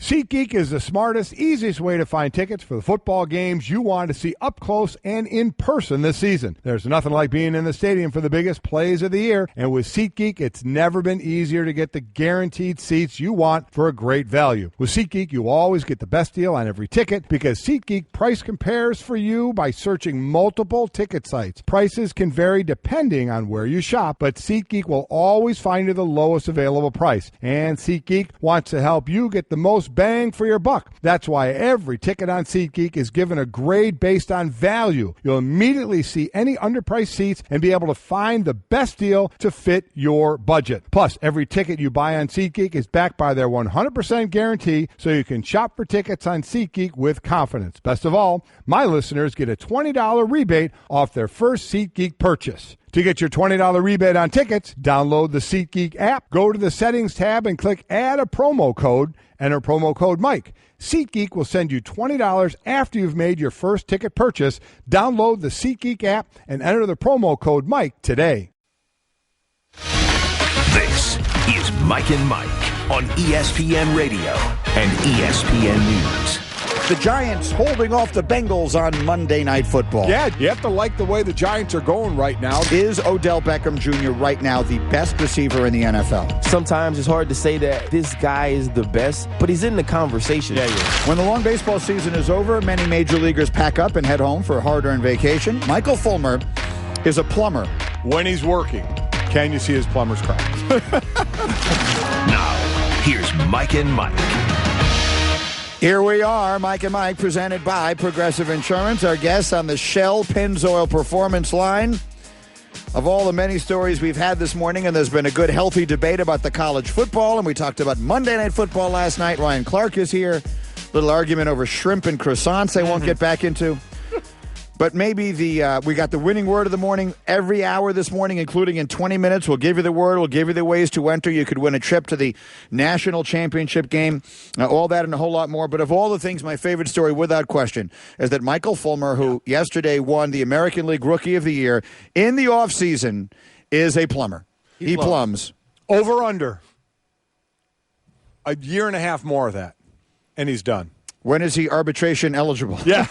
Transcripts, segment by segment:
SeatGeek is the smartest, easiest way to find tickets for the football games you want to see up close and in person this season. There's nothing like being in the stadium for the biggest plays of the year, and with SeatGeek, it's never been easier to get the guaranteed seats you want for a great value. With SeatGeek, you always get the best deal on every ticket because SeatGeek price compares for you by searching multiple ticket sites. Prices can vary depending on where you shop, but SeatGeek will always find you the lowest available price. And SeatGeek wants to help you get the most bang for your buck. That's why every ticket on SeatGeek is given a grade based on value. You'll immediately see any underpriced seats and be able to find the best deal to fit your budget. Plus, every ticket you buy on SeatGeek is backed by their 100% guarantee, so you can shop for tickets on SeatGeek with confidence. Best of all, my listeners get a $20 rebate off their first SeatGeek purchase. To get your $20 rebate on tickets, download the SeatGeek app, go to the Settings tab, and click Add a Promo Code. Enter promo code Mike. SeatGeek will send you $20 after you've made your first ticket purchase. Download the SeatGeek app and enter the promo code Mike today. This is Mike and Mike on ESPN Radio and ESPN News. The Giants holding off the Bengals on Monday Night Football. Yeah, you have to like the way the Giants are going right now. Is Odell Beckham Jr. right now the best receiver in the NFL? Sometimes it's hard to say that this guy is the best, but he's in the conversation. Yeah. When the long baseball season is over, many major leaguers pack up and head home for a hard-earned vacation. Michael Fulmer is a plumber. When he's working, can you see his plumber's cracks? Now, here's Mike and Mike. Here we are, Mike and Mike, presented by Progressive Insurance. Our guests on the Shell Pennzoil Performance line. Of all the many stories we've had this morning, and there's been a good, healthy debate about the college football, and we talked about Monday Night Football last night. Ryan Clark is here. Little argument over shrimp and croissants I won't get back into. But maybe we got the winning word of the morning every hour this morning, including in 20 minutes. We'll give you the word. We'll give you the ways to enter. You could win a trip to the national championship game. All that and a whole lot more. But of all the things, my favorite story, without question, is that Michael Fulmer, who yesterday won the American League Rookie of the Year in the offseason, is a plumber. He plums. Over under. A year and a half more of that. And he's done. When is he arbitration eligible? Yeah.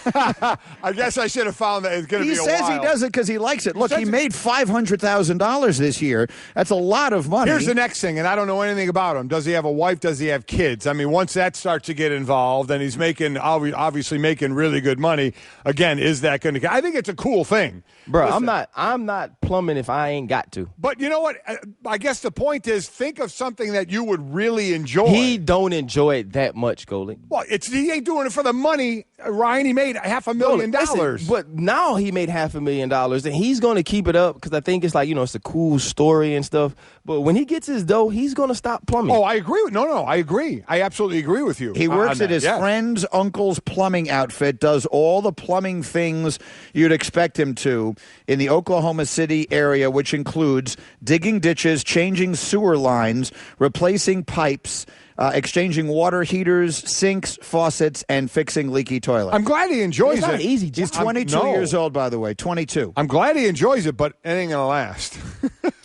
I guess I should have found that it's going to be a while. He says he does it because he likes it. Look, he made $500,000 this year. That's a lot of money. Here's the next thing, and I don't know anything about him. Does he have a wife? Does he have kids? I mean, once that starts to get involved, and he's obviously making really good money, again, is that going to – I think it's a cool thing. Bro, Listen, I'm not plumbing if I ain't got to. But you know what? I guess the point is, think of something that you would really enjoy. He don't enjoy it that much, Golic. Well, he ain't doing it for the money, Ryan. He made $500,000. Listen, but now he made $500,000, and he's going to keep it up because I think it's like, it's a cool story and stuff. But when he gets his dough, he's going to stop plumbing. Oh, I agree. I agree. I absolutely agree with you. He works at his friend's uncle's plumbing outfit, does all the plumbing things you'd expect him to in the Oklahoma City area, which includes digging ditches, changing sewer lines, replacing pipes, exchanging water heaters, sinks, faucets, and fixing leaky toilets. I'm glad he enjoys It's not it. an easy job. He's 22 years old, by the way, 22. I'm glad he enjoys it, but it ain't going to last.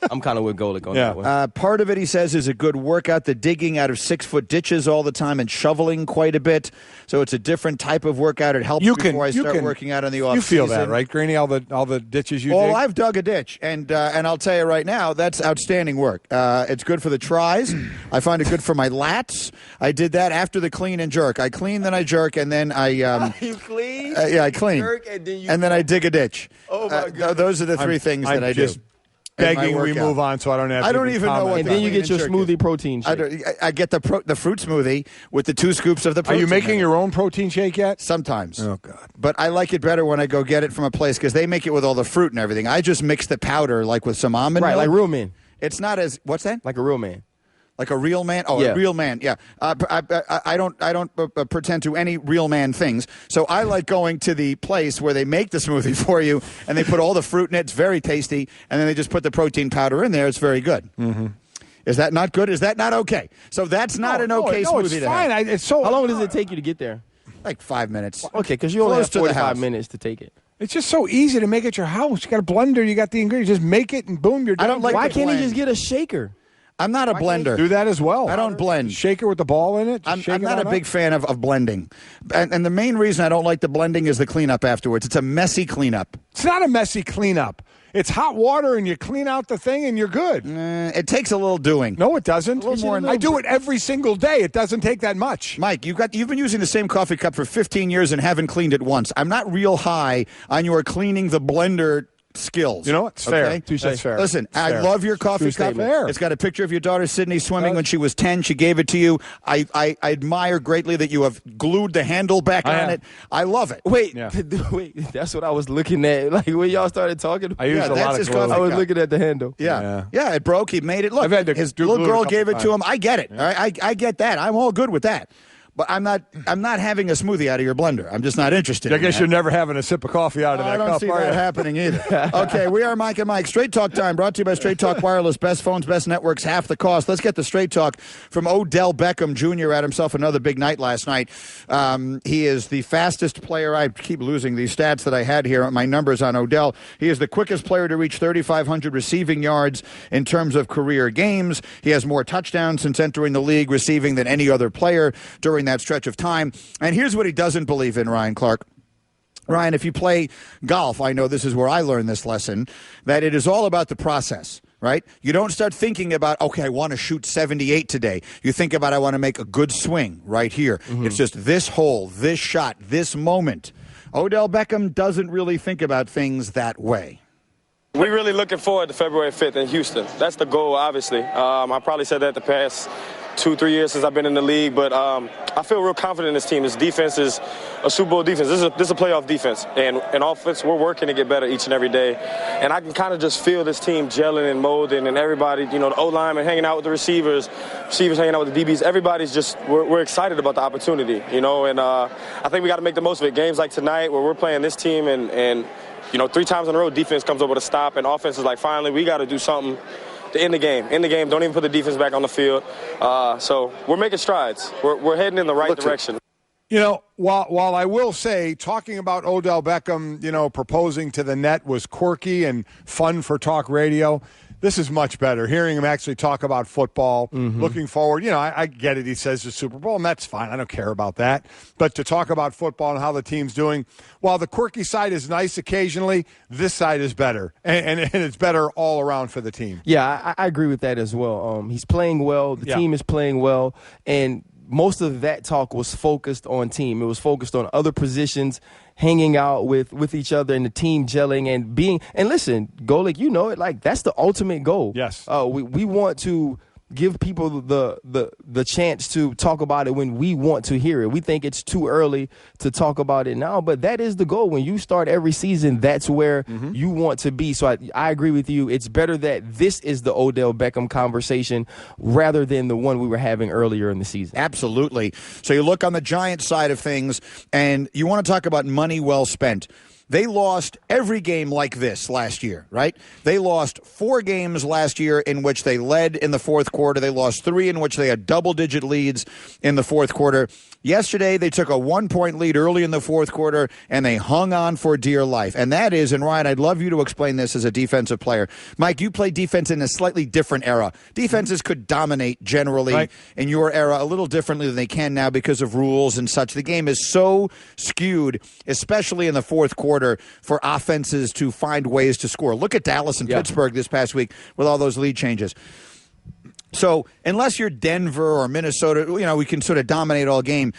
I'm kind of with Golic on that one. Part of it, he says, is a good workout, the digging out of 6-foot ditches all the time and shoveling quite a bit. So it's a different type of workout. It helps before I start working out in the off-season. You feel that, right, Greeny, all the ditches you dig? Well, I've dug a ditch, and I'll tell you right now, that's outstanding work. It's good for the tries. I find it good for my lats. I did that after the clean and jerk. I clean, then I jerk, and then I you clean? yeah, I clean. Jerk, and then I dig a ditch. Oh, my God. Those are the three things that I do. Begging we move on so I don't have to I don't even know what. And then you get your smoothie protein shake. I get the fruit smoothie with the 2 scoops of the protein. Are you making your own protein shake yet? Sometimes. Oh, God. But I like it better when I go get it from a place because they make it with all the fruit and everything. I just mix the powder like with some almond milk. Right, like real men. It's not as, what's that? Like a real man. Like a real man? Oh, yeah. A real man, yeah. I don't pretend to any real man things. So I like going to the place where they make the smoothie for you, and they put all the fruit in it. It's very tasty. And then they just put the protein powder in there. It's very good. Mm-hmm. Is that not good? Is that not okay? So that's not an okay smoothie it's fine. How long does it take you to get there? Like 5 minutes. Okay, because you only have 45 minutes to take it. It's just so easy to make at your house. You got a blender. You got the ingredients. Just make it, and boom, you're done. Why can't he just get a shaker? I'm not a blender. Do that as well. I don't blend. Shaker with the ball in it. I'm not a big fan of blending. And the main reason I don't like the blending is the cleanup afterwards. It's a messy cleanup. It's not a messy cleanup. It's hot water, and you clean out the thing, and you're good. It takes a little doing. No, it doesn't. I do it every single day. It doesn't take that much. Mike, you've been using the same coffee cup for 15 years and haven't cleaned it once. I'm not real high on your cleaning the blender skills. You know what? It's fair. Okay? That's fair. Listen, I love your coffee cup. It's got a picture of your daughter Sydney swimming when she was 10. She gave it to you. I admire greatly that you have glued the handle back on it. I love it. Wait, that's what I was looking at. Like when y'all started talking, I used a lot of glue. I was looking at the handle. Yeah, it broke. He made it. Look, his do little glue girl a couple gave it to him. times. I get it. Yeah. I get that. I'm all good with that. But I'm not having a smoothie out of your blender. I'm just not interested. I guess you're never having a sip of coffee out of that cup. I don't see that happening either. Okay, we are Mike and Mike. Straight Talk time brought to you by Straight Talk Wireless. Best phones, best networks, half the cost. Let's get the Straight Talk from Odell Beckham Jr. Had himself another big night last night. He is the fastest player. I keep losing these stats that I had here, my numbers on Odell. He is the quickest player to reach 3,500 receiving yards in terms of career games. He has more touchdowns since entering the league receiving than any other player during that stretch of time. And here's what he doesn't believe in, Ryan Clark. Ryan, if you play golf, I know this is where I learned this lesson, that it is all about the process, right? You don't start thinking about, okay, I want to shoot 78 today. You think about, I want to make a good swing right here. Mm-hmm. It's just this hole, this shot, this moment. Odell Beckham doesn't really think about things that way. We're really looking forward to February 5th in Houston. That's the goal, obviously. I probably said that the past 2-3 years since I've been in the league, but I feel real confident in this team. This defense is a Super Bowl defense. This is a playoff defense. And in offense, we're working to get better each and every day. And I can kind of just feel this team gelling and molding, and everybody, the O-linemen hanging out with the receivers hanging out with the DBs. Everybody's just, we're excited about the opportunity, and I think we got to make the most of it. Games like tonight where we're playing this team and 3 times in a row, defense comes up with a stop, and offense is like, finally, we got to do something to end the game. Don't even put the defense back on the field. So we're making strides. We're heading in the right direction. While I will say, talking about Odell Beckham, proposing to the net was quirky and fun for talk radio. This is much better. Hearing him actually talk about football, looking forward. I get it. He says the Super Bowl, and that's fine. I don't care about that. But to talk about football and how the team's doing, while the quirky side is nice occasionally, this side is better. And it's better all around for the team. Yeah, I agree with that as well. He's playing well. The team is playing well. And most of that talk was focused on team. It was focused on other positions, hanging out with each other and the team gelling and being – and listen, Golic, that's the ultimate goal. Yes. We want to give people the chance to talk about it when we want to hear it. We think it's too early to talk about it now, but that is the goal. When you start every season, that's where you want to be. So I agree with you. It's better that this is the Odell Beckham conversation rather than the one we were having earlier in the season. Absolutely. So you look on the Giants side of things, and you want to talk about money well spent. They lost every game like this last year, right? They lost 4 games last year in which they led in the fourth quarter. They lost 3 in which they had double-digit leads in the fourth quarter. Yesterday, they took a 1-point lead early in the fourth quarter, and they hung on for dear life. And that is, and Ryan, I'd love you to explain this as a defensive player. Mike, you played defense in a slightly different era. Defenses could dominate generally in your era a little differently than they can now because of rules and such. The game is so skewed, especially in the fourth quarter, for offenses to find ways to score. Look at Dallas and Pittsburgh this past week with all those lead changes. So unless you're Denver or Minnesota, we can sort of dominate all game.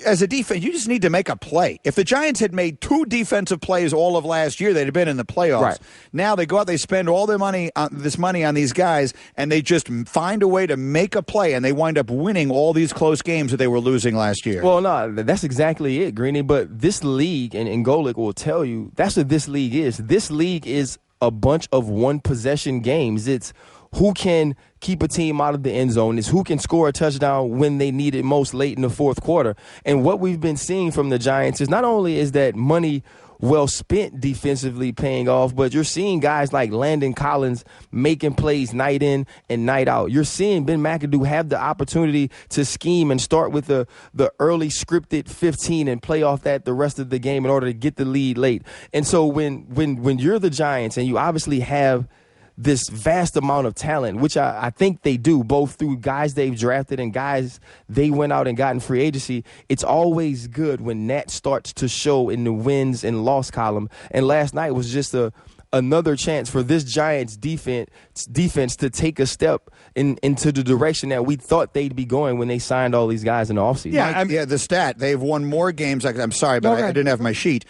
As a defense, you just need to make a play. If the Giants had made 2 defensive plays all of last year, they'd have been in the playoffs. Right. Now they go out, they spend all their money on these guys, and they just find a way to make a play, and they wind up winning all these close games that they were losing last year. Well, no, that's exactly it, Greeny. But this league, and Golic will tell you, that's what this league is. This league is a bunch of one-possession games. It's who can keep a team out of the end zone. It's who can score a touchdown when they need it most late in the fourth quarter. And what we've been seeing from the Giants is not only is that money well spent defensively paying off, but you're seeing guys like Landon Collins making plays night in and night out. You're seeing Ben McAdoo have the opportunity to scheme and start with the early scripted 15 and play off that the rest of the game in order to get the lead late. And so when you're the Giants and you obviously have this vast amount of talent, which I think they do, both through guys they've drafted and guys they went out and got in free agency. It's always good when that starts to show in the wins and loss column. And last night was just another chance for this Giants defense to take a step into the direction that we thought they'd be going when they signed all these guys in the offseason. Yeah, the stat, they've won more games. I'm sorry, but I didn't have my sheet.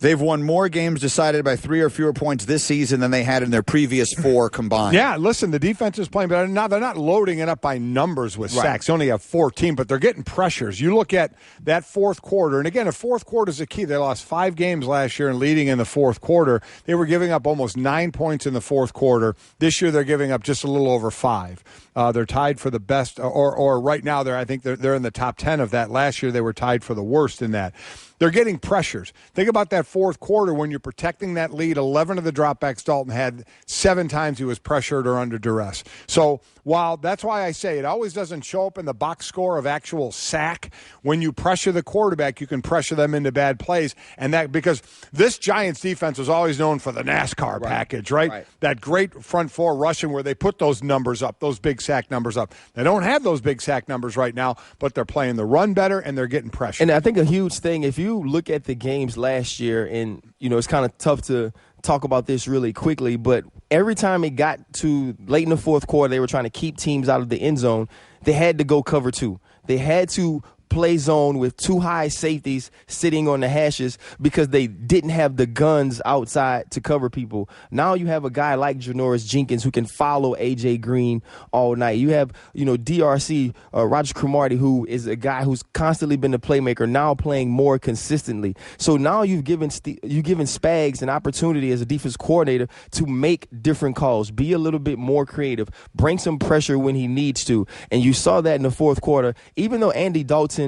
They've won more games decided by 3 or fewer points this season than they had in their previous 4 combined. Yeah, listen, the defense is playing better. Now, they're not loading it up by numbers with sacks. They only have 14, but they're getting pressures. You look at that fourth quarter, and again, the fourth quarter is a key. They lost 5 games last year and leading in the fourth quarter. They were giving up almost 9 points in the fourth quarter. This year, they're giving up just a little over 5. They're tied for the best, or right now, I think they're in the top 10 of that. Last year, they were tied for the worst in that. They're getting pressures. Think about that fourth quarter when you're protecting that lead. 11 of the dropbacks Dalton had, 7 times he was pressured or under duress. So while that's why I say it always doesn't show up in the box score of actual sack, when you pressure the quarterback, you can pressure them into bad plays. And that because this Giants defense was always known for the NASCAR package, right? That great front 4 rushing where they put those numbers up, those big sack numbers up. They don't have those big sack numbers right now, but they're playing the run better and they're getting pressure. And I think a huge thing, if you look at the games last year, and it's kind of tough to talk about this really quickly, but every time it got to late in the fourth quarter, they were trying to keep teams out of the end zone. They had to go cover 2. They had to play zone with 2 high safeties sitting on the hashes because they didn't have the guns outside to cover people. Now you have a guy like Janoris Jenkins who can follow A.J. Green all night. You have, DRC, Roger Cromartie, who is a guy who's constantly been the playmaker, now playing more consistently. So now you've given Spags an opportunity as a defense coordinator to make different calls, be a little bit more creative, bring some pressure when he needs to. And you saw that in the fourth quarter. Even though Andy Dalton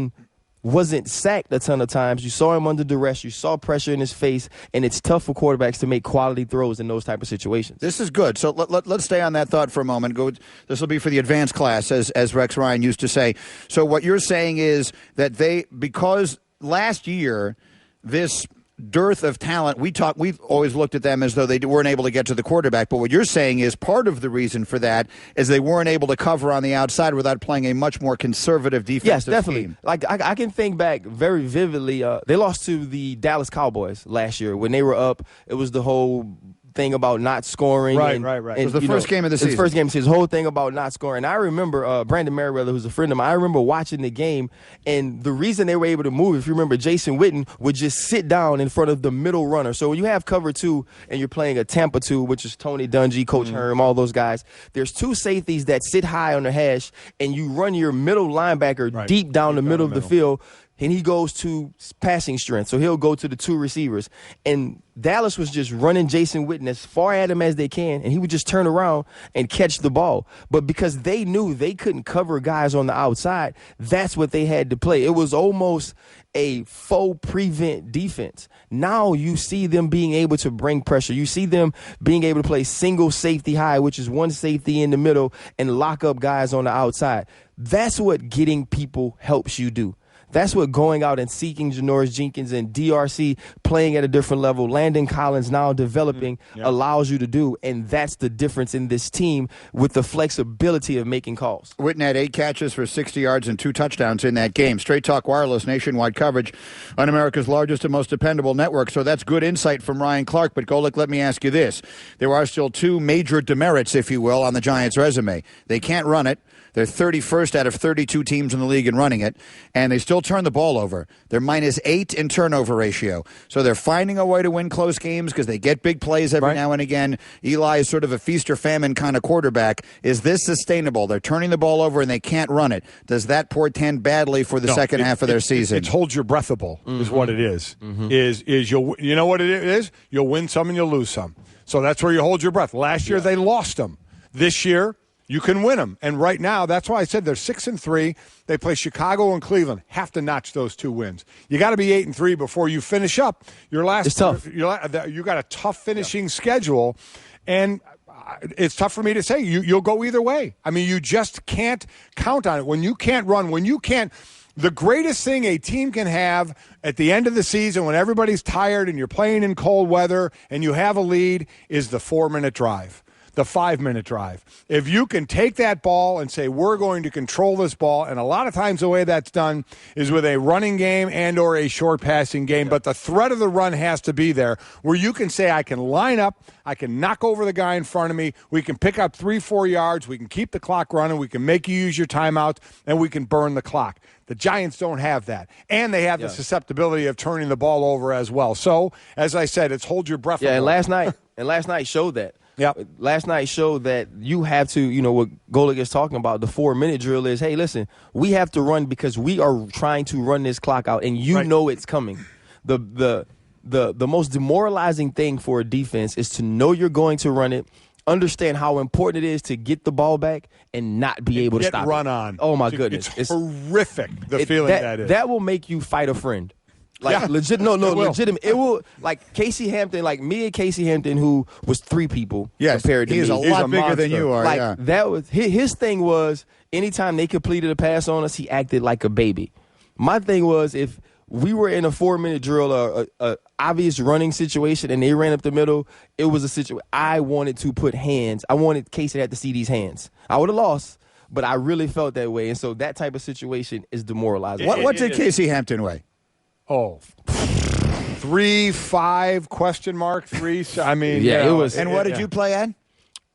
wasn't sacked a ton of times, you saw him under duress, you saw pressure in his face, and it's tough for quarterbacks to make quality throws in those type of situations. This is good. So let's stay on that thought for a moment. This will be for the advanced class, as Rex Ryan used to say. So what you're saying is that because last year, this dearth of talent, we've always looked at them as though they weren't able to get to the quarterback. But what you're saying is part of the reason for that is they weren't able to cover on the outside without playing a much more conservative defensive definitely. scheme. Like I can think back very vividly. They lost to the Dallas Cowboys last year when they were up. It was the whole thing about not scoring. Right. It was the first game of the season. The first game of the season. Whole thing about not scoring. I remember Brandon Merriweather, who's a friend of mine, I remember watching the game, and the reason they were able to move, if you remember, Jason Witten would just sit down in front of the middle runner. So when you have cover 2 and you're playing a Tampa 2, which is Tony Dungy, Coach Herm, all those guys, there's 2 safeties that sit high on the hash, and you run your middle linebacker deep down the middle of the field, and he goes to passing strength. So he'll go to the 2 receivers. And Dallas was just running Jason Witten as far at him as they can, and he would just turn around and catch the ball. But because they knew they couldn't cover guys on the outside, that's what they had to play. It was almost a faux prevent defense. Now you see them being able to bring pressure. You see them being able to play single safety high, which is 1 safety in the middle, and lock up guys on the outside. That's what getting people helps you do. That's what going out and seeking Janoris Jenkins and DRC playing at a different level, Landon Collins now developing, allows you to do. And that's the difference in this team with the flexibility of making calls. Witten had 8 catches for 60 yards and 2 touchdowns in that game. Straight Talk Wireless, nationwide coverage on America's largest and most dependable network. So that's good insight from Ryan Clark. But Golic, let me ask you this. There are still 2 major demerits, if you will, on the Giants' resume. They can't run it. They're 31st out of 32 teams in the league in running it, and they still turn the ball over. They're -8 in turnover ratio. So they're finding a way to win close games because they get big plays every now and again. Eli is sort of a feast or famine kind of quarterback. Is this sustainable? They're turning the ball over and they can't run it. Does that portend badly for the second half of their season? It's hold your breathable is what it is. Is you know what it is? You'll win some and you'll lose some. So that's where you hold your breath. Last year they lost them. This year you can win them. And right now, that's why I said they're 6-3. They play Chicago and Cleveland. Have to notch those 2 wins. You got to be 8-3 before you finish up your last. It's tough. You got a tough finishing schedule, and it's tough for me to say. You'll go either way. I mean, you just can't count on it when you can't run. When you can't. The greatest thing a team can have at the end of the season when everybody's tired and you're playing in cold weather and you have a lead is the 4-minute drive. the 5-minute drive. If you can take that ball and say, we're going to control this ball, and a lot of times the way that's done is with a running game and or a short passing game, but the threat of the run has to be there where you can say, I can line up, I can knock over the guy in front of me, we can pick up 3-4 yards, we can keep the clock running, we can make you use your timeout, and we can burn the clock. The Giants don't have that. And they have the susceptibility of turning the ball over as well. So, as I said, it's hold your breath. Yeah, and last night showed that. Yeah. Last night showed that you have to, what Golic is talking about, the 4-minute drill is, hey, listen, we have to run because we are trying to run this clock out, and know it's coming. The most demoralizing thing for a defense is to know you're going to run it, understand how important it is to get the ball back and not be able to stop run it. on. Oh, my goodness. It's horrific, the feeling that is. That will make you fight a friend. Legitimate. It will, like Casey Hampton, like me and Casey Hampton, who was 3 people compared to me. He's a lot bigger than you are. Like, that was his thing was anytime they completed a pass on us, he acted like a baby. My thing was if we were in a 4-minute drill or a obvious running situation and they ran up the middle, it was a situation I wanted to put hands. I wanted Casey to have to see these hands. I would have lost, but I really felt that way. And so that type of situation is demoralizing. What did Casey Hampton weigh? 3.5 question mark 3. I mean, it was. And what did you play at?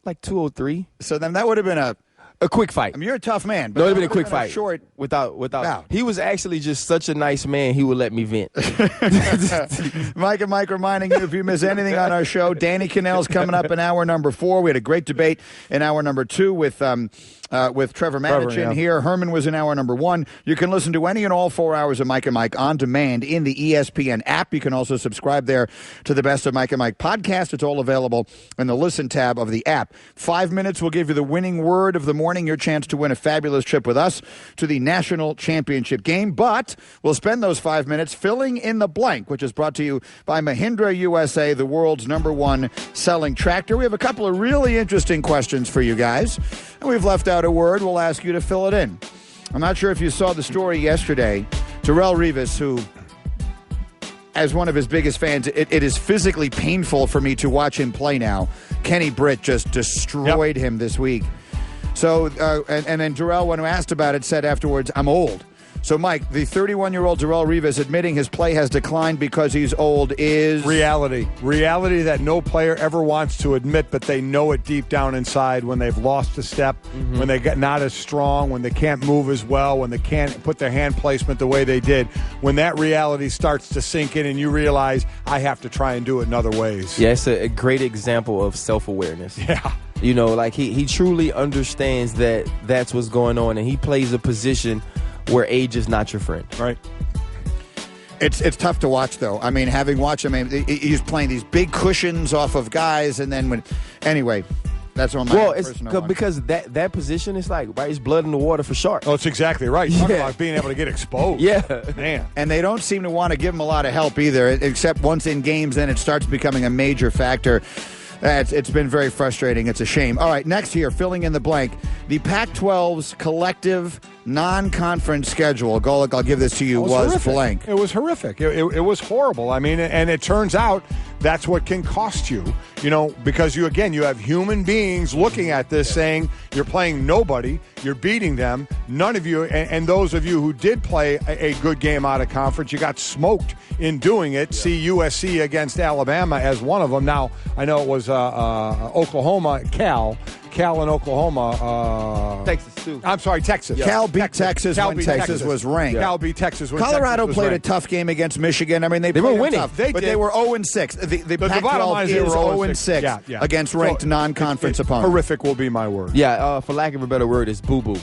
Like 203. So then that would have been a quick fight. I mean, you're a tough man. But No, it would have been a quick fight. Short. Without. Wow. He was actually just such a nice man. He would let me vent. Mike and Mike reminding you, if you miss anything on our show, Danny Cannell's coming up in hour number 4. We had a great debate in hour number 2 with Trevor Maddich here. Herman was in hour number 1. You can listen to any and all 4 hours of Mike and Mike on demand in the ESPN app. You can also subscribe there to the Best of Mike and Mike podcast. It's all available in the Listen tab of the app. 5 minutes will give you the winning word of the morning, your chance to win a fabulous trip with us to the national championship game. But we'll spend those 5 minutes filling in the blank, which is brought to you by Mahindra USA, the world's #1 selling tractor. We have a couple of really interesting questions for you guys, and we've left out a word. We'll ask you to fill it in. I'm not sure if you saw the story yesterday. Darrelle Revis, who, as one of his biggest fans, it is physically painful for me to watch him play now. Kenny Britt just destroyed him this week. So, and then Darrelle, when asked about it, said afterwards, I'm old. So, Mike, the 31-year-old Darrelle Revis admitting his play has declined because he's old is... Reality. Reality that no player ever wants to admit, but they know it deep down inside when they've lost a step, when they get not as strong, when they can't move as well, when they can't put their hand placement the way they did. When that reality starts to sink in and you realize, I have to try and do it in other ways. Yeah, it's a great example of self-awareness. Yeah. Like he truly understands that that's what's going on, and he plays a position where age is not your friend. Right. It's tough to watch, though. I mean, having watched him, he's playing these big cushions off of guys, and then anyway, that's on my personal one. Because that position is like, right, it's blood in the water for sharks. Oh, that's exactly right. Talk about being able to get exposed. Yeah. Man. And they don't seem to want to give him a lot of help either, except once in games, then it starts becoming a major factor. It's been very frustrating. It's a shame. All right, next here, filling in the blank, the Pac-12's collective non-conference schedule. Golic, I'll give this to you, was blank. It was horrific. It was horrible. I mean, and it turns out that's what can cost you, because you have human beings looking at this saying you're playing nobody, you're beating them, none of you, and those of you who did play a good game out of conference, you got smoked in doing it. Yeah. See USC against Alabama as one of them. Now, I know it was Oklahoma, Cal in Oklahoma. Texas, too. I'm sorry, Texas. Yeah. Cal beat Texas when Texas was ranked. Cal beat Texas when Colorado Texas was played ranked. a tough game against Michigan. I mean, they were winning. Tough, but they were 0-6. The Pac-12 is 0-6 against ranked non-conference opponents. Horrific will be my word. Yeah, for lack of a better word, is boo-boo.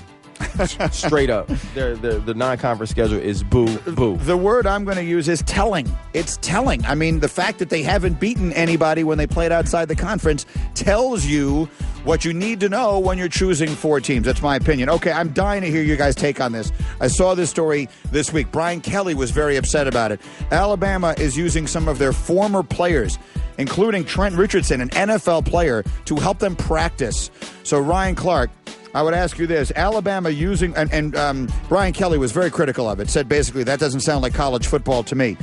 Straight up. The non-conference schedule is boo-boo. The word I'm going to use is telling. It's telling. I mean, the fact that they haven't beaten anybody when they played outside the conference tells you what you need to know when you're choosing 4 teams. That's my opinion. Okay, I'm dying to hear you guys' take on this. I saw this story this week. Brian Kelly was very upset about it. Alabama is using some of their former players, including Trent Richardson, an NFL player, to help them practice. So, Ryan Clark, I would ask you this. Alabama using, and Brian Kelly was very critical of it, said basically that doesn't sound like college football to me.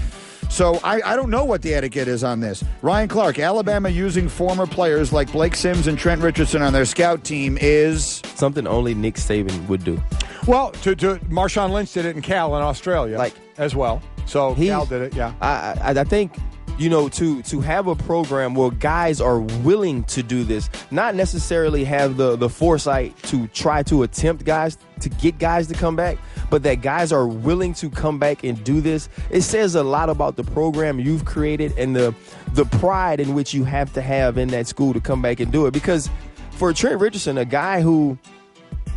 So I don't know what the etiquette is on this. Ryan Clark, Alabama using former players like Blake Sims and Trent Richardson on their scout team is something only Nick Saban would do. Well, Marshawn Lynch did it in Cal in Australia as well. So Cal did it, yeah. I think, to have a program where guys are willing to do this, not necessarily have the foresight to try to attempt to get guys to come back, but that guys are willing to come back and do this. It says a lot about the program you've created and the pride in which you have to have in that school to come back and do it. Because for Trent Richardson, a guy who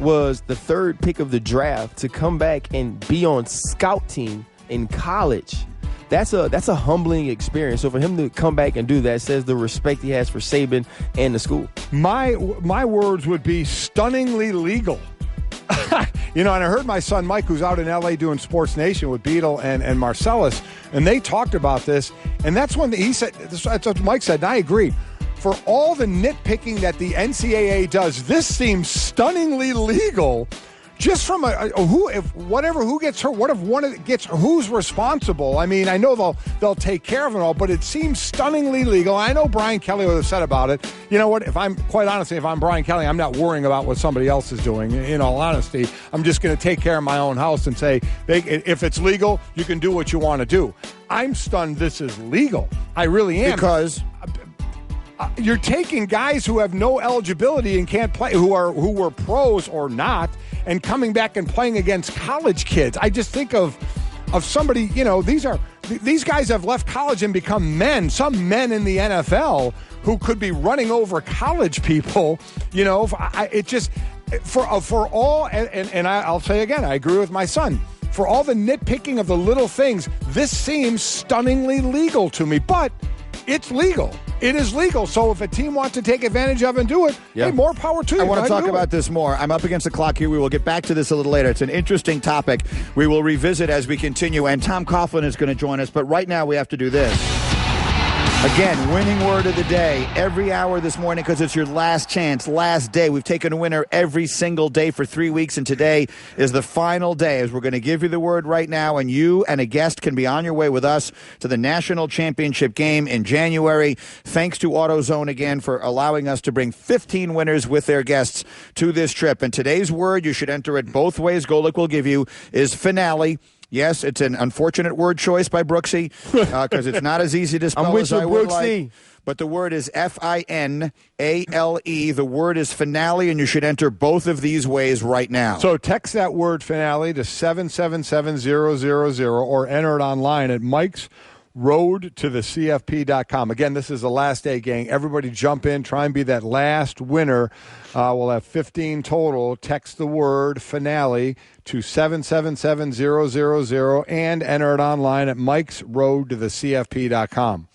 was the third pick of the draft, to come back and be on scout team in college, that's a humbling experience. So for him to come back and do that says the respect he has for Saban and the school. My words would be stunningly legal. And I heard my son Mike, who's out in L.A. doing Sports Nation with Beadle and Marcellus, and they talked about this, and that's when he said, that's what Mike said, and I agreed. For all the nitpicking that the NCAA does, this seems stunningly legal. Just from who gets hurt, what if one gets, who's responsible? I mean, I know they'll take care of it all, but it seems stunningly legal. I know Brian Kelly would have said about it. You know what? If I'm Brian Kelly, I'm not worrying about what somebody else is doing. In all honesty, I'm just going to take care of my own house and say, if it's legal, you can do what you want to do. I'm stunned this is legal. I really am. Because you're taking guys who have no eligibility and can't play, who were pros or not, and coming back and playing against college kids. I just think of somebody, these guys have left college and become men, some men in the NFL who could be running over college people. It just, for all, and I'll say again, I agree with my son. For all the nitpicking of the little things, this seems stunningly legal to me, but it's legal. It is legal. So if a team wants to take advantage of it and do it, hey, more power to you. I want to talk about this more. I'm up against the clock here. We will get back to this a little later. It's an interesting topic we will revisit as we continue. And Tom Coughlin is going to join us. But right now we have to do this. Again, winning word of the day every hour this morning because it's your last chance, last day. We've taken a winner every single day for 3 weeks, and today is the final day as we're going to give you the word right now, and you and a guest can be on your way with us to the national championship game in January. Thanks to AutoZone again for allowing us to bring 15 winners with their guests to this trip. And today's word, you should enter it both ways, Golic will give you, is finale. Yes, it's an unfortunate word choice by Brooksy because it's not as easy to spell as I would like. But the word is Finale. The word is finale, and you should enter both of these ways right now. So text that word finale to 777-000 or enter it online at Mike's Road to the CFP.com. Again, this is the last day, gang. Everybody jump in. Try and be that last winner. We'll have 15 total. Text the word finale to 777-000 and enter it online at Mike's Road to the CFP.com.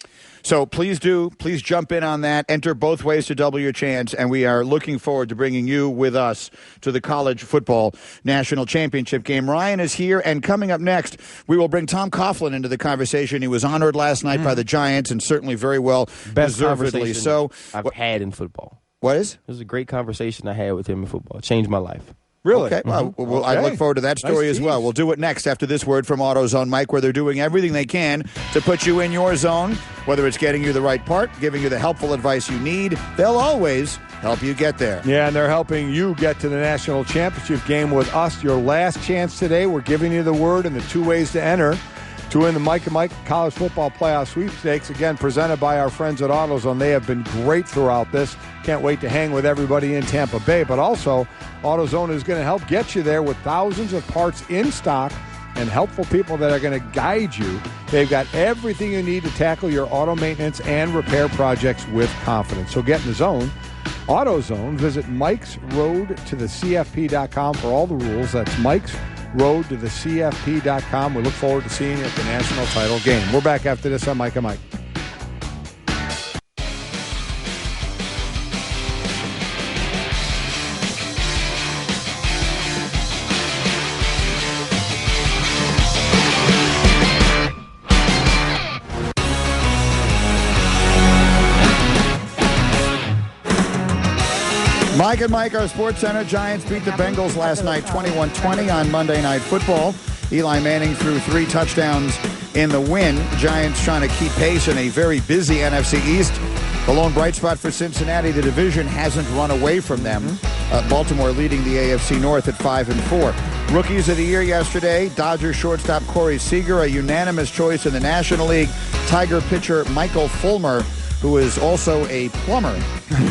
So please jump in on that. Enter both ways to double your chance, and we are looking forward to bringing you with us to the college football national championship game. Ryan is here, and coming up next, we will bring Tom Coughlin into the conversation. He was honored last night by the Giants, and certainly very well Best deservedly. So I've had in football. What is? It was a great conversation I had with him in football. It changed my life. Really? Okay. Well, I look forward to that story as well. We'll do it next after this word from AutoZone, Mike, where they're doing everything they can to put you in your zone, whether it's getting you the right part, giving you the helpful advice you need. They'll always help you get there. Yeah, and they're helping you get to the national championship game with us. Your last chance today. We're giving you the word and the 2 ways to enter to win the Mike and Mike College Football Playoff Sweepstakes, again, presented by our friends at AutoZone. They have been great throughout this. Can't wait to hang with everybody in Tampa Bay. But also, AutoZone is going to help get you there with thousands of parts in stock and helpful people that are going to guide you. They've got everything you need to tackle your auto maintenance and repair projects with confidence. So get in the zone. AutoZone. Visit Mike's Road to the CFP.com for all the rules. That's Mike's Road to the CFP.com. We look forward to seeing you at the national title game. We're back after this on Mike and Mike. Mike and Mike, our Sports Center. Giants beat the Bengals last night 21-20 on Monday Night Football. Eli Manning threw 3 touchdowns in the win. Giants trying to keep pace in a very busy NFC East. The lone bright spot for Cincinnati, the division hasn't run away from them. Baltimore leading the AFC North at 5-4. Rookies of the year yesterday, Dodgers shortstop Corey Seager, a unanimous choice in the National League. Tiger pitcher Michael Fulmer, who is also a plumber,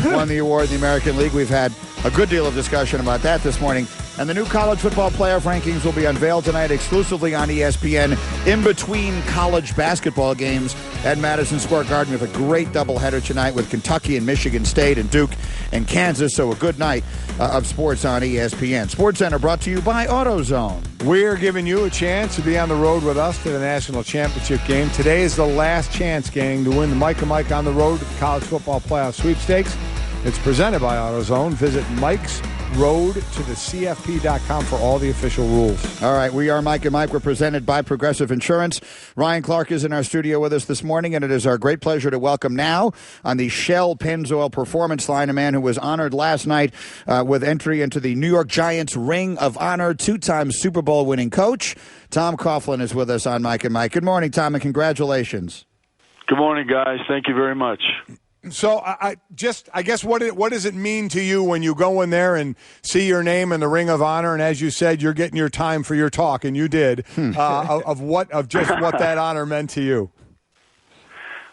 won the award in the American League. We've had a good deal of discussion about that this morning. And the new college football playoff rankings will be unveiled tonight exclusively on ESPN in between college basketball games at Madison Square Garden. We have a great doubleheader tonight with Kentucky and Michigan State and Duke and Kansas. So a good night of sports on ESPN. SportsCenter brought to you by AutoZone. We're giving you a chance to be on the road with us to the national championship game. Today is the last chance, gang, to win the Mike and Mike on the road to the college football playoff sweepstakes. It's presented by AutoZone. Visit Mike's Road to the CFP.com for all the official rules. All right, we are Mike and Mike. We're presented by Progressive Insurance. Ryan Clark is in our studio with us this morning, and it is our great pleasure to welcome now on the Shell Pennzoil Performance Line a man who was honored last night with entry into the New York Giants Ring of Honor, 2-time Super Bowl winning coach. Tom Coughlin is with us on Mike and Mike. Good morning, Tom, and congratulations. Good morning, guys. Thank you very much. So I guess what does it mean to you when you go in there and see your name in the Ring of Honor, and as you said, you're getting your time for your talk, and you did, of what that honor meant to you?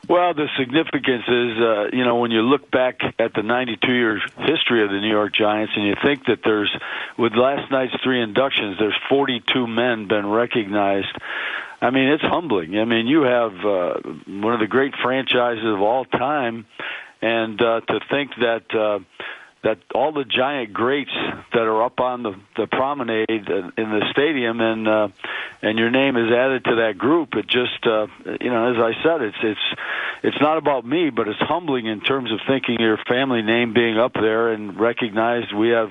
Well, the significance is, when you look back at the 92-year history of the New York Giants, and you think that with last night's 3 inductions, there's 42 men been recognized. I mean, it's humbling. I mean, you have one of the great franchises of all time, and to think that all the Giant greats that are up on the promenade in the stadium, and your name is added to that group, it just, as I said, it's not about me, but it's humbling in terms of thinking your family name being up there and recognized. We have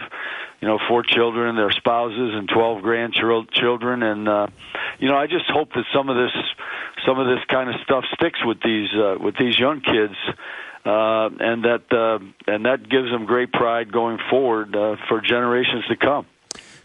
4 children, their spouses, and 12 grandchildren, and I just hope that some of this kind of stuff sticks with these young kids, and that gives them great pride going forward for generations to come.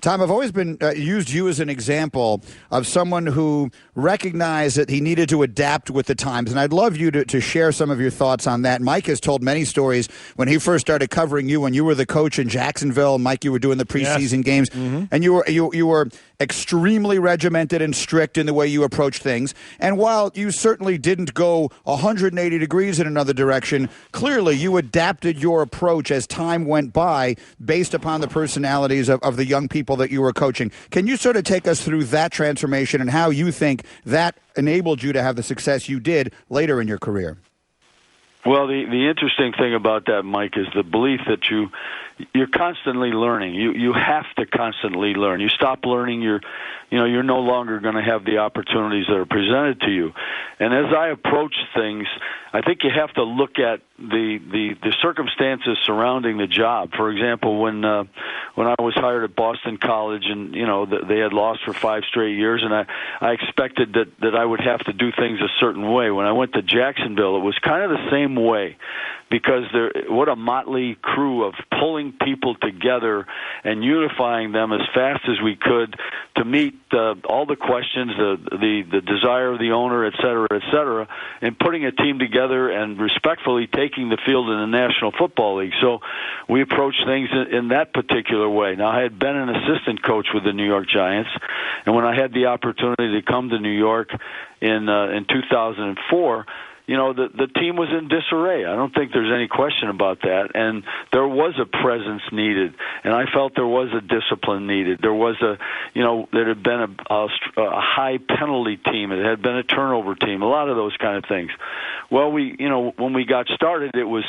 Tom, I've always been used you as an example of someone who recognized that he needed to adapt with the times, and I'd love you to share some of your thoughts on that. Mike has told many stories when he first started covering you when you were the coach in Jacksonville. Mike, you were doing the preseason games, and you were extremely regimented and strict in the way you approached things. And while you certainly didn't go 180 degrees in another direction, clearly you adapted your approach as time went by based upon the personalities of the young people that you were coaching. Can you sort of take us through that transformation and how you think that enabled you to have the success you did later in your career? Well, the interesting thing about that, Mike, is the belief that you're constantly learning. You have to constantly learn. You stop learning, you're no longer going to have the opportunities that are presented to you. And as I approach things, I think you have to look at the circumstances surrounding the job. For example, when I was hired at Boston College, and they had lost for 5 straight years, and I expected that I would have to do things a certain way. When I went to Jacksonville, it was kind of the same way, because what a motley crew of pulling people together and unifying them as fast as we could to meet all the questions, the desire of the owner, et cetera, and putting a team together and respectfully taking the field in the National Football League. So we approached things in that particular way. Now, I had been an assistant coach with the New York Giants, and when I had the opportunity to come to New York in 2004, the team was in disarray. I don't think there's any question about that. And there was a presence needed, and I felt there was a discipline needed. There was there had been a high penalty team. It had been a turnover team. A lot of those kind of things. Well, when we got started, it was,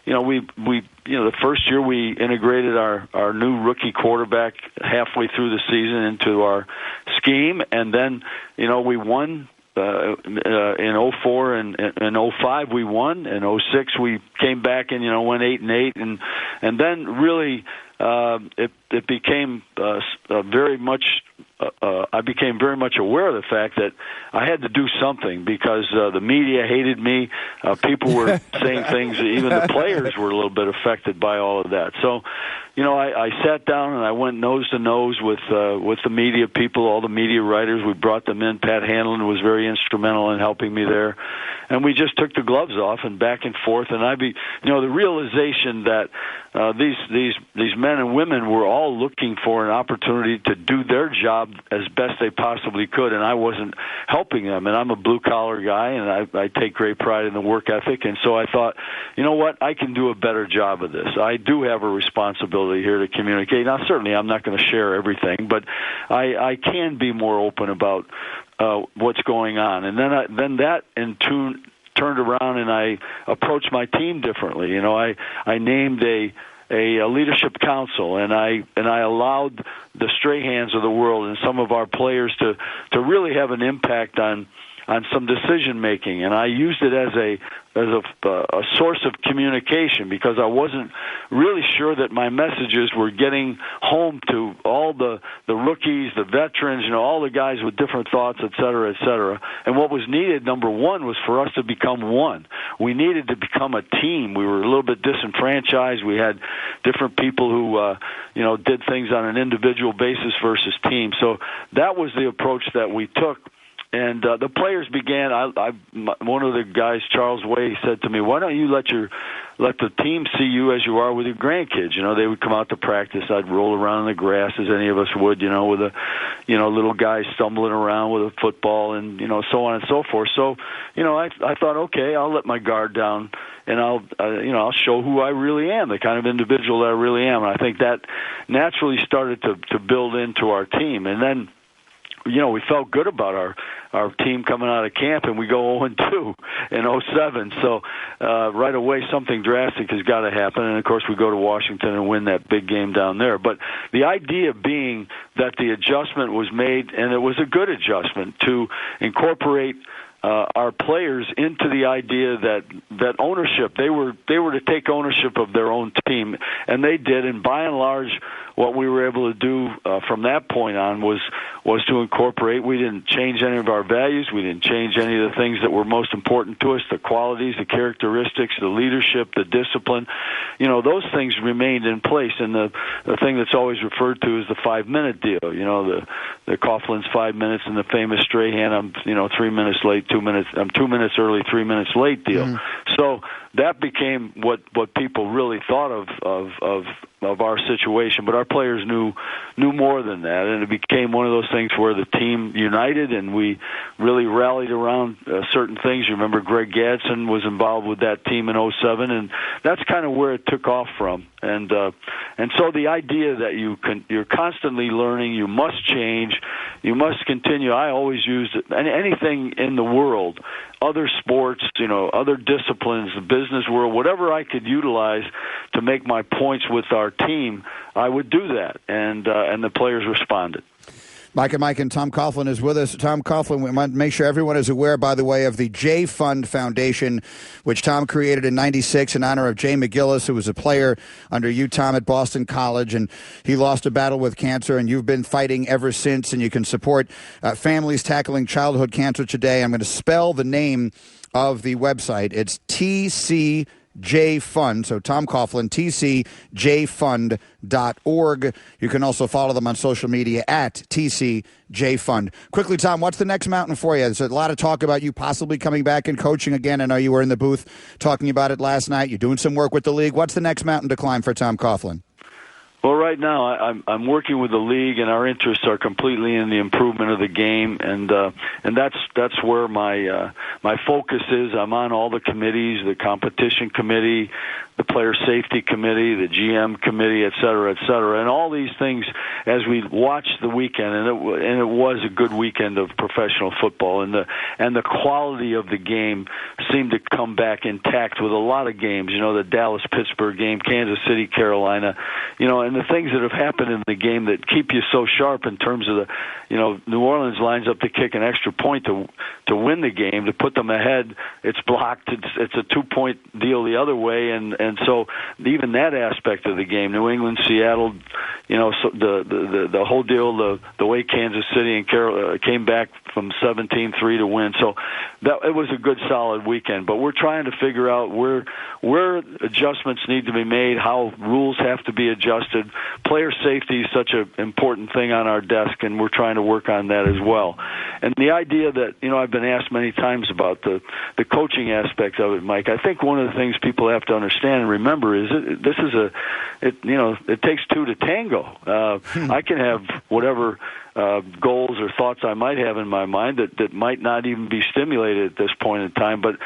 the first year we integrated our new rookie quarterback halfway through the season into our scheme, and then, we won. In 04 and 05 we won. In 06 we came back and went 8-8, and then really it became very much. I became very much aware of the fact that I had to do something, because the media hated me. People were saying things. Even the players were a little bit affected by all of that. So, I sat down and I went nose to nose with the media people, all the media writers. We brought them in. Pat Hanlon was very instrumental in helping me there, and we just took the gloves off and back and forth. And the realization that these men and women were all looking for an opportunity to do their job as best they possibly could, and I wasn't helping them. And I'm a blue collar guy, and I take great pride in the work ethic. And so I thought, you know what, I can do a better job of this. I do have a responsibility here to communicate. Now, certainly I'm not going to share everything, but I can be more open about what's going on. And then that in tune turned around, and I approached my team differently. I named a leadership council, and I allowed the Strahans of the world and some of our players to really have an impact on some decision making, and I used it as a source of communication, because I wasn't really sure that my messages were getting home to all the rookies, the veterans, all the guys with different thoughts, et cetera, et cetera. And what was needed, number one, was for us to become one. We needed to become a team. We were a little bit disenfranchised. We had different people who did things on an individual basis versus team. So that was the approach that we took. And the players began. One of the guys, Charles Way, said to me, "Why don't you let the team see you as you are with your grandkids?" They would come out to practice. I'd roll around in the grass as any of us would, with a little guy stumbling around with a football, and so on and so forth. So I thought, okay, I'll let my guard down, and I'll show who I really am, the kind of individual that I really am. And I think that naturally started to build into our team. And then we felt good about our team coming out of camp, and we go 0-2 in 2007. So right away, something drastic has got to happen. And, of course, we go to Washington and win that big game down there. But the idea being that the adjustment was made, and it was a good adjustment, to incorporate our players into the idea that ownership, they were to take ownership of their own team, and they did. And by and large, what we were able to do from that point on was to incorporate. We didn't change any of our values. We didn't change any of the things that were most important to us, the qualities, the characteristics, the leadership, the discipline. Those things remained in place. And the thing that's always referred to is the 5-minute deal. The Coughlin's 5 minutes, and the famous Strahan, I'm 3 minutes late, 2 minutes. I'm 2 minutes early, 3 minutes late deal. Mm-hmm. So that became what people really thought of our situation, but our players knew more than that, and it became one of those things where the team united, and we really rallied around certain things. You remember Greg Gadsden was involved with that team in 2007, and that's kind of where it took off from. And so the idea that you're constantly learning, you must change, you must continue. I always use anything in the world, other sports, other disciplines, the business world, whatever I could utilize to make my points with our team, I would do that, and the players responded. Mike and Tom Coughlin is with us. Tom Coughlin, we want to make sure everyone is aware, by the way, of the J Fund Foundation, which Tom created in '96 in honor of Jay McGillis, who was a player under you, Tom, at Boston College, and he lost a battle with cancer, and you've been fighting ever since, and you can support families tackling childhood cancer today. I'm going to spell the name of the website. It's TCJ Fund, so Tom Coughlin, tcjfund.org. You can also follow them on social media at TCJ Fund. Quickly, Tom, what's the next mountain for you? There's a lot of talk about you possibly coming back and coaching again. I know you were in the booth talking about it last night. You're doing some work with the league. What's the next mountain to climb for Tom Coughlin? Well, right now I'm working with the league, and our interests are completely in the improvement of the game, and that's where my focus is. I'm on all the committees, the competition committee, the player safety committee, the GM committee, et cetera, and all these things as we watched the weekend, and it was a good weekend of professional football, and the quality of the game seemed to come back intact with a lot of games. The Dallas-Pittsburgh game, Kansas City-Carolina, and the things that have happened in the game that keep you so sharp in terms of New Orleans lines up to kick an extra point to win the game, to put them ahead. It's blocked. It's a 2-point deal the other way, and so even that aspect of the game, New England, Seattle, so the whole deal, the way Kansas City and came back from 17-3 to win. So it was a good, solid weekend. But we're trying to figure out where adjustments need to be made, how rules have to be adjusted. interested. Player safety is such an important thing on our desk, and we're trying to work on that as well. And the idea that, I've been asked many times about the coaching aspects of it, Mike. I think one of the things people have to understand and remember is it takes two to tango. I can have whatever goals or thoughts I might have in my mind that might not even be stimulated at this point in time, but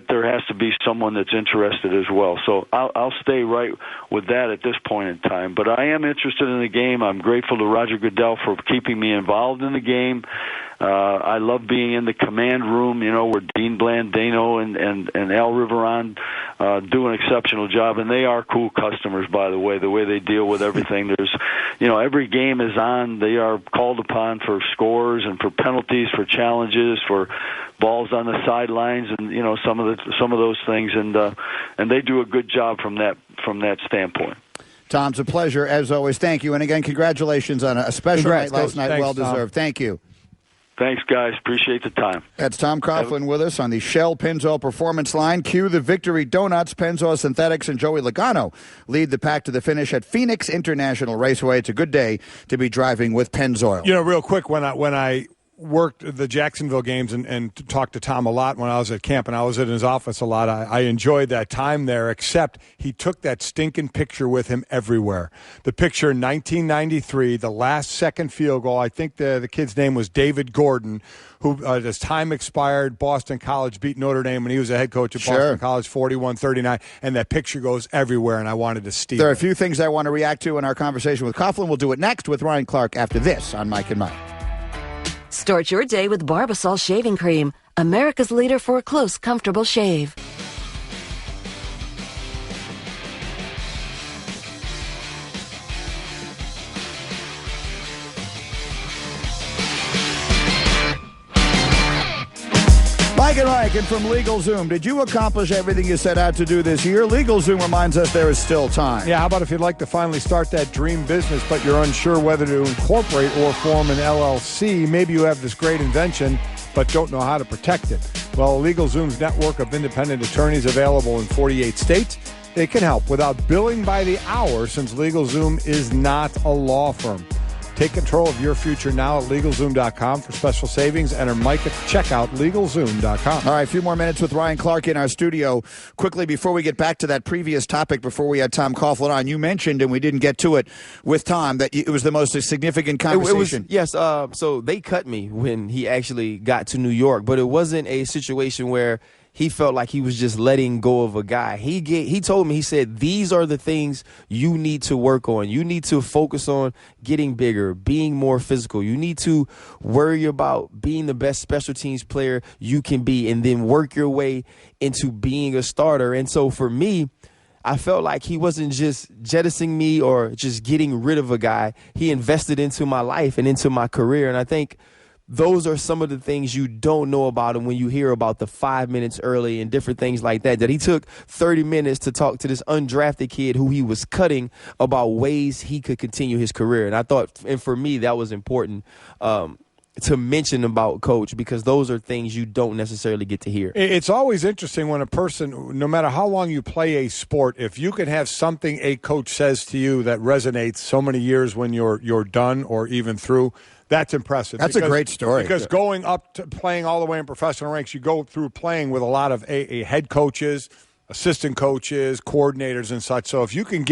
there has to be someone that's interested as well. So I'll stay right with that at this point in time. But I am interested in the game. I'm grateful to Roger Goodell for keeping me involved in the game. I love being in the command room, where Dean Blandino and Al Riveron do an exceptional job, and they are cool customers, by the way they deal with everything. There's, every game is on. They are called upon for scores and for penalties, for challenges, for balls on the sidelines, and some of those things, and they do a good job from that standpoint. Tom, it's a pleasure as always. Thank you, and again, congratulations on a special night last night. Thanks, well deserved. Tom. Thank you. Thanks, guys. Appreciate the time. That's Tom Coughlin with us on the Shell Pennzoil Performance Line. Cue the Victory Donuts. Pennzoil Synthetics and Joey Logano lead the pack to the finish at Phoenix International Raceway. It's a good day to be driving with Pennzoil. Real quick, when I worked the Jacksonville games and talked to Tom a lot when I was at camp, and I was in his office a lot. I enjoyed that time there, except he took that stinking picture with him everywhere. The picture in 1993, the last second field goal, I think the kid's name was David Gordon, who his time expired, Boston College beat Notre Dame when he was a head coach at Boston College, 41-39, and that picture goes everywhere, and I wanted to steal it. There are a few things I want to react to in our conversation with Coughlin. We'll do it next with Ryan Clark after this on Mike and Mike. Start your day with Barbasol Shaving Cream, America's leader for a close, comfortable shave. Mike and Mike, and from LegalZoom, did you accomplish everything you set out to do this year? LegalZoom reminds us there is still time. Yeah, how about if you'd like to finally start that dream business, but you're unsure whether to incorporate or form an LLC? Maybe you have this great invention, but don't know how to protect it. Well, LegalZoom's network of independent attorneys available in 48 states, they can help without billing by the hour, since LegalZoom is not a law firm. Take control of your future now at LegalZoom.com. For special savings, enter Mike at checkout, LegalZoom.com. All right, a few more minutes with Ryan Clark in our studio. Quickly, before we get back to that previous topic, before we had Tom Coughlin on, you mentioned, and we didn't get to it with Tom, that it was the most significant conversation. Yes, so they cut me when he actually got to New York, but it wasn't a situation where he felt like he was just letting go of a guy. He told me, he said, these are the things you need to work on. You need to focus on getting bigger, being more physical. You need to worry about being the best special teams player you can be, and then work your way into being a starter. And so for me, I felt like he wasn't just jettisoning me or just getting rid of a guy. He invested into my life and into my career. And I think those are some of the things you don't know about him when you hear about the 5 minutes early and different things like that, that he took 30 minutes to talk to this undrafted kid who he was cutting about ways he could continue his career. And I thought, and for me, that was important to mention about Coach, because those are things you don't necessarily get to hear. It's always interesting when a person, no matter how long you play a sport, if you can have something a coach says to you that resonates so many years when you're done or even through, that's impressive. That's a great story. Because going up to playing all the way in professional ranks, you go through playing with a lot of head coaches, assistant coaches, coordinators, and such. So if you can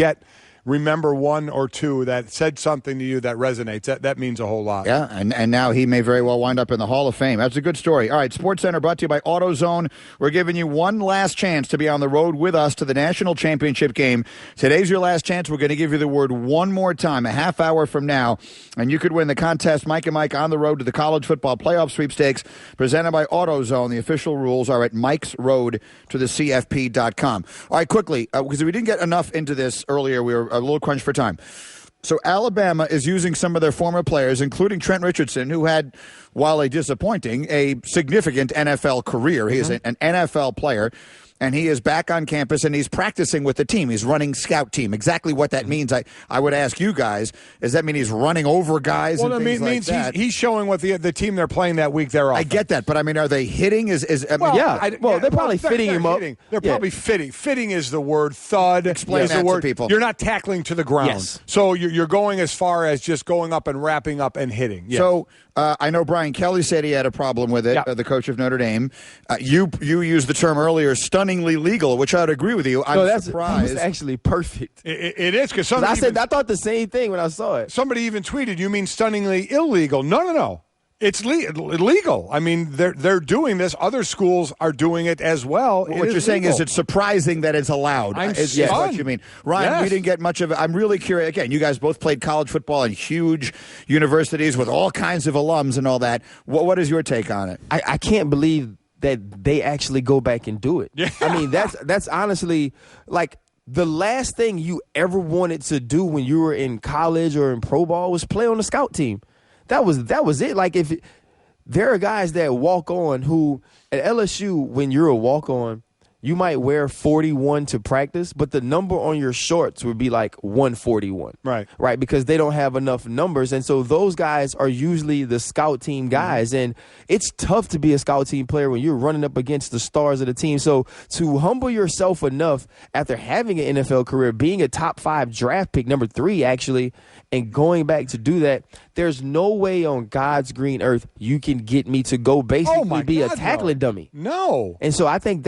remember one or two that said something to you that resonates, that means a whole lot. Yeah, and now he may very well wind up in the Hall of Fame. That's a good story. All right, SportsCenter brought to you by AutoZone. We're giving you one last chance to be on the road with us to the national championship game. Today's your last chance. We're going to give you the word one more time, a half hour from now, and you could win the contest, Mike and Mike on the road to the college football playoff sweepstakes, presented by AutoZone. The official rules are at mikesroadtothecfp.com. All right, quickly, because we didn't get enough into this earlier, we were a little crunched for time. So Alabama is using some of their former players, including Trent Richardson, who had, while a disappointing, a significant NFL career. He is an NFL player. and he is back on campus, and he's practicing with the team. He's running scout team. Exactly what that means, I would ask you guys. Does that mean he's running over guys? Well, and things like means that? he's showing what the team they're playing that week they're off. I get that, but I mean, are they hitting? They're probably fitting him up. They're probably fitting. Fitting is the word. Thud. Explain is that the word. to people. You're not tackling to the ground. Yes. So you're going as far as just going up and wrapping up and hitting. Yes. So I know Brian Kelly said he had a problem with it, the coach of Notre Dame. You used the term earlier, stunningly legal, which I'd agree with you. I'm surprised. That's actually perfect. It is, because I thought the same thing when I saw it. Somebody even tweeted, "You mean stunningly illegal?" No. It's legal. I mean, they're doing this. Other schools are doing it as well. What you're saying is it's surprising that it's allowed. Is what you mean. Ryan, we didn't get much of it. I'm really curious. Again, you guys both played college football in huge universities with all kinds of alums and all that. What is your take on it? I can't believe that they actually go back and do it. Yeah. I mean, that's honestly like the last thing you ever wanted to do when you were in college or in pro ball was play on the scout team. That was it. Like, if there are guys that walk on who at LSU, when you're a walk on, you might wear 41 to practice, but the number on your shorts would be like 141. Right, because they don't have enough numbers. And so those guys are usually the scout team guys. And it's tough to be a scout team player when you're running up against the stars of the team. So to humble yourself enough after having an NFL career, being a top 5 draft pick, number 3 actually, and going back to do that, there's no way on God's green earth you can get me to go basically be a tackling dummy. No. And so I think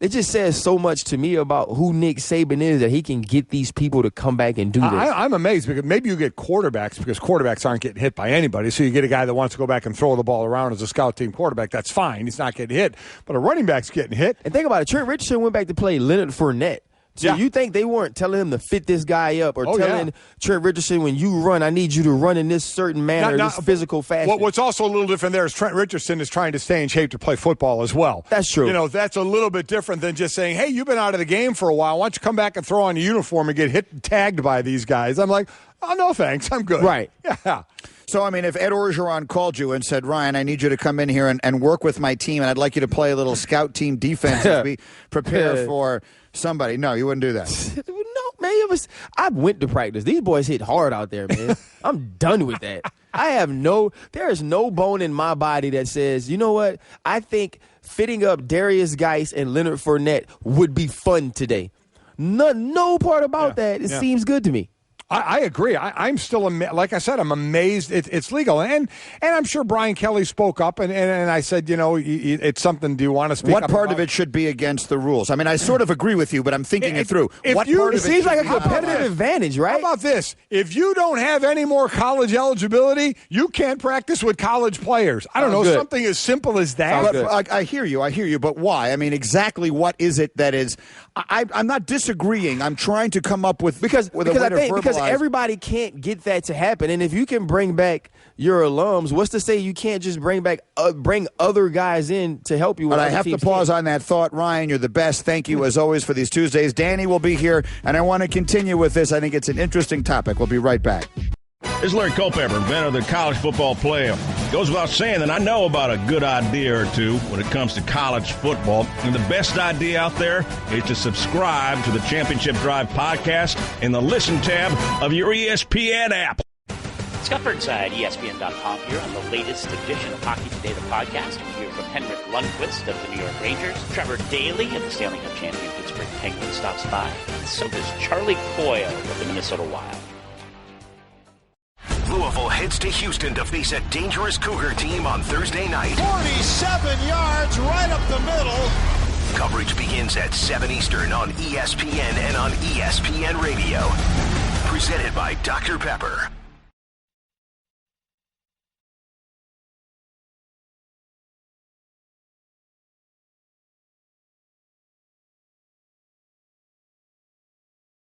it just says so much to me about who Nick Saban is, that he can get these people to come back and do this. I'm amazed, because maybe you get quarterbacks, because quarterbacks aren't getting hit by anybody. So you get a guy that wants to go back and throw the ball around as a scout team quarterback. That's fine. He's not getting hit. But a running back's getting hit. And think about it. Trent Richardson went back to play Leonard Fournette. So you think they weren't telling him to fit this guy up, or telling Trent Richardson, when you run, I need you to run in this certain manner, this physical fashion? What's also a little different there is Trent Richardson is trying to stay in shape to play football as well. That's true. That's a little bit different than just saying, hey, you've been out of the game for a while. Why don't you come back and throw on your uniform and get hit and tagged by these guys? I'm like, oh, no, thanks. I'm good. Right. Yeah. So, I mean, if Ed Orgeron called you and said, Ryan, I need you to come in here and work with my team, and I'd like you to play a little scout team defense as we prepare for somebody. No, you wouldn't do that. No, man. I went to practice. These boys hit hard out there, man. I'm done with that. There is no bone in my body that says, you know what? I think fitting up Darius Geis and Leonard Fournette would be fun today. No part about that. It seems good to me. I agree. I'm still, like I said, I'm amazed it's legal. And I'm sure Brian Kelly spoke up, and I said, it's something, do you want to speak up? What part of it should be against the rules? I mean, I sort of agree with you, but I'm thinking it through. It seems like a competitive advantage, right? How about this? If you don't have any more college eligibility, you can't practice with college players. I don't know, something as simple as that. I hear you, but why? I mean, exactly what is it that is? I'm not disagreeing. I'm trying to come up with because everybody can't get that to happen. And if you can bring back your alums, what's to say you can't just bring other guys in to help you? But I have to pause on that thought. Ryan, you're the best. Thank you as always for these Tuesdays. Danny will be here, and I want to continue with this. I think it's an interesting topic. We'll be right back. This is Larry Culpepper, inventor of the college football playoff. Goes without saying that I know about a good idea or two when it comes to college football. And the best idea out there is to subscribe to the Championship Drive podcast in the Listen tab of your ESPN app. Scott Burnside, ESPN.com here on the latest edition of Hockey Today, the podcast. We hear from Henrik Lundqvist of the New York Rangers. Trevor Daley of the Stanley Cup champion Pittsburgh Penguins stops by. And so does Charlie Coyle of the Minnesota Wild. Louisville heads to Houston to face a dangerous Cougar team on Thursday night. 47 yards right up the middle. Coverage begins at 7 Eastern on ESPN and on ESPN Radio. Presented by Dr. Pepper.